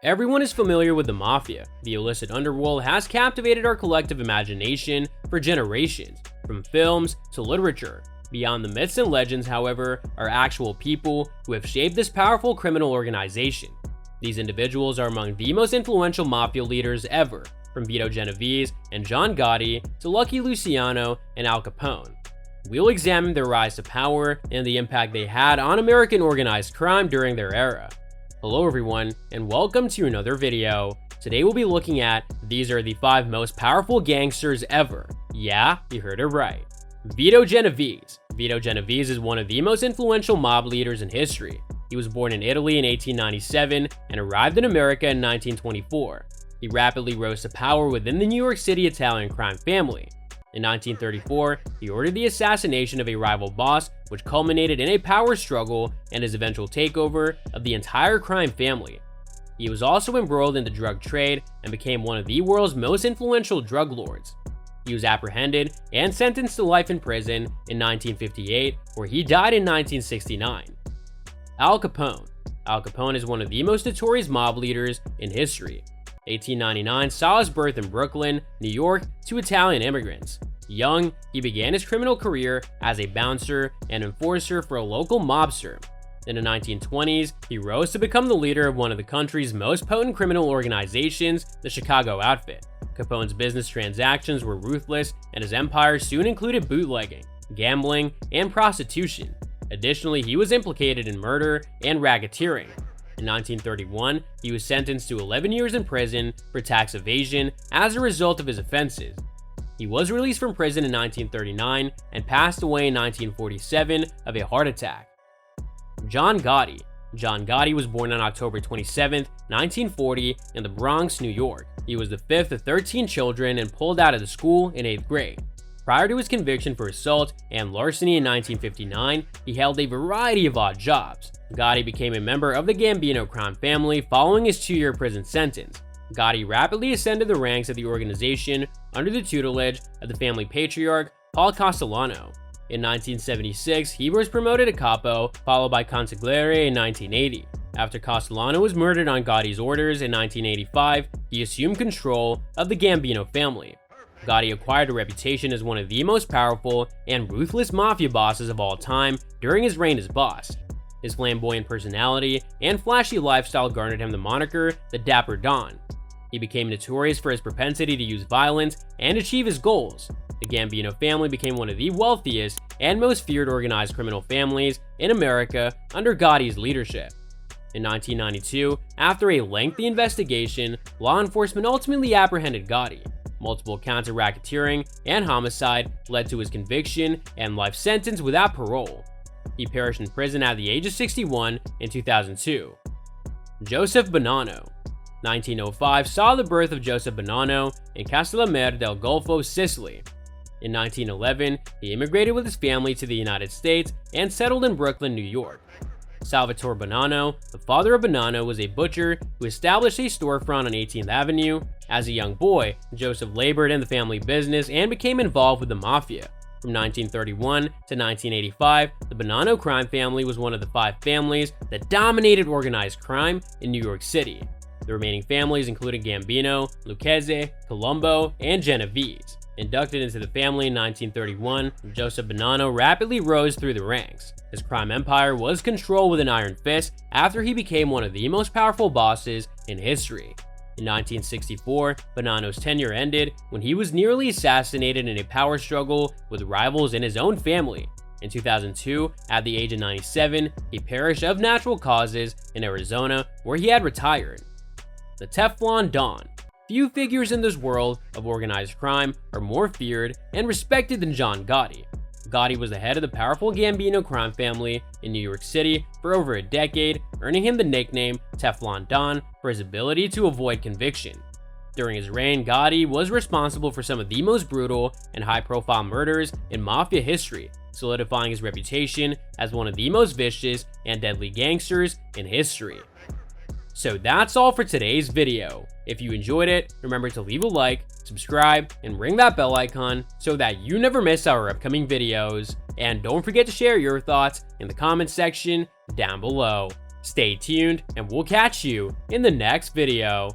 Everyone is familiar with the mafia. The illicit underworld has captivated our collective imagination for generations, from films to literature. Beyond the myths and legends, however, are actual people who have shaped this powerful criminal organization. These individuals are among the most influential mafia leaders ever, from Vito Genovese and John Gotti to Lucky Luciano and Al Capone. We'll examine their rise to power and the impact they had on American organized crime during their era. Hello everyone, and welcome to another video. Today we'll be looking at these are the 5 most powerful gangsters ever. Yeah, you heard it right. Vito Genovese. Vito Genovese is one of the most influential mob leaders in history. He was born in Italy in 1897 and arrived in America in 1924. He rapidly rose to power within the New York City Italian crime family. In 1934, he ordered the assassination of a rival boss, which culminated in a power struggle and his eventual takeover of the entire crime family. He was also embroiled in the drug trade and became one of the world's most influential drug lords. He was apprehended and sentenced to life in prison in 1958, where he died in 1969. Al Capone. Al Capone is one of the most notorious mob leaders in history. 1899 saw his birth in Brooklyn, New York, to Italian immigrants. Young, he began his criminal career as a bouncer and enforcer for a local mobster. In the 1920s, he rose to become the leader of one of the country's most potent criminal organizations, the Chicago Outfit. Capone's business transactions were ruthless, and his empire soon included bootlegging, gambling, and prostitution. Additionally, he was implicated in murder and racketeering. In 1931, he was sentenced to 11 years in prison for tax evasion as a result of his offenses. He was released from prison in 1939 and passed away in 1947 of a heart attack. John Gotti. John Gotti was born on October 27, 1940 in the Bronx, New York. He was the 5th of 13 children and pulled out of the school in 8th grade. Prior to his conviction for assault and larceny in 1959, he held a variety of odd jobs. Gotti became a member of the Gambino crime family following his 2-year prison sentence. Gotti rapidly ascended the ranks of the organization under the tutelage of the family patriarch Paul Castellano. In 1976, he was promoted to capo, followed by consigliere in 1980. After Castellano was murdered on Gotti's orders in 1985, he assumed control of the Gambino family. Gotti acquired a reputation as one of the most powerful and ruthless mafia bosses of all time during his reign as boss. His flamboyant personality and flashy lifestyle garnered him the moniker the Dapper Don. He became notorious for his propensity to use violence and achieve his goals. The Gambino family became one of the wealthiest and most feared organized criminal families in America under Gotti's leadership. In 1992, after a lengthy investigation, law enforcement ultimately apprehended Gotti. Multiple counts of racketeering and homicide led to his conviction and life sentence without parole. He perished in prison at the age of 61 in 2002. Joseph Bonanno. 1905 saw the birth of Joseph Bonanno in Castellammare del Golfo, Sicily. In 1911, he immigrated with his family to the United States and settled in Brooklyn, New York. Salvatore Bonanno, the father of Bonanno, was a butcher who established a storefront on 18th Avenue. As a young boy, Joseph labored in the family business and became involved with the mafia. From 1931 to 1985, the Bonanno crime family was one of the 5 families that dominated organized crime in New York City. The remaining families included Gambino, Lucchese, Colombo, and Genovese. Inducted into the family in 1931, Joseph Bonanno rapidly rose through the ranks. His crime empire was controlled with an iron fist after he became one of the most powerful bosses in history. In 1964, Bonanno's tenure ended when he was nearly assassinated in a power struggle with rivals in his own family. In 2002, at the age of 97, he perished of natural causes in Arizona, where he had retired. The Teflon Don. Few figures in this world of organized crime are more feared and respected than John Gotti. Gotti was the head of the powerful Gambino crime family in New York City for over a decade, earning him the nickname Teflon Don for his ability to avoid conviction. During his reign, Gotti was responsible for some of the most brutal and high-profile murders in mafia history, solidifying his reputation as one of the most vicious and deadly gangsters in history. So that's all for today's video. If you enjoyed it, remember to leave a like, subscribe, and ring that bell icon so that you never miss our upcoming videos. And don't forget to share your thoughts in the comments section down below. Stay tuned, and we'll catch you in the next video.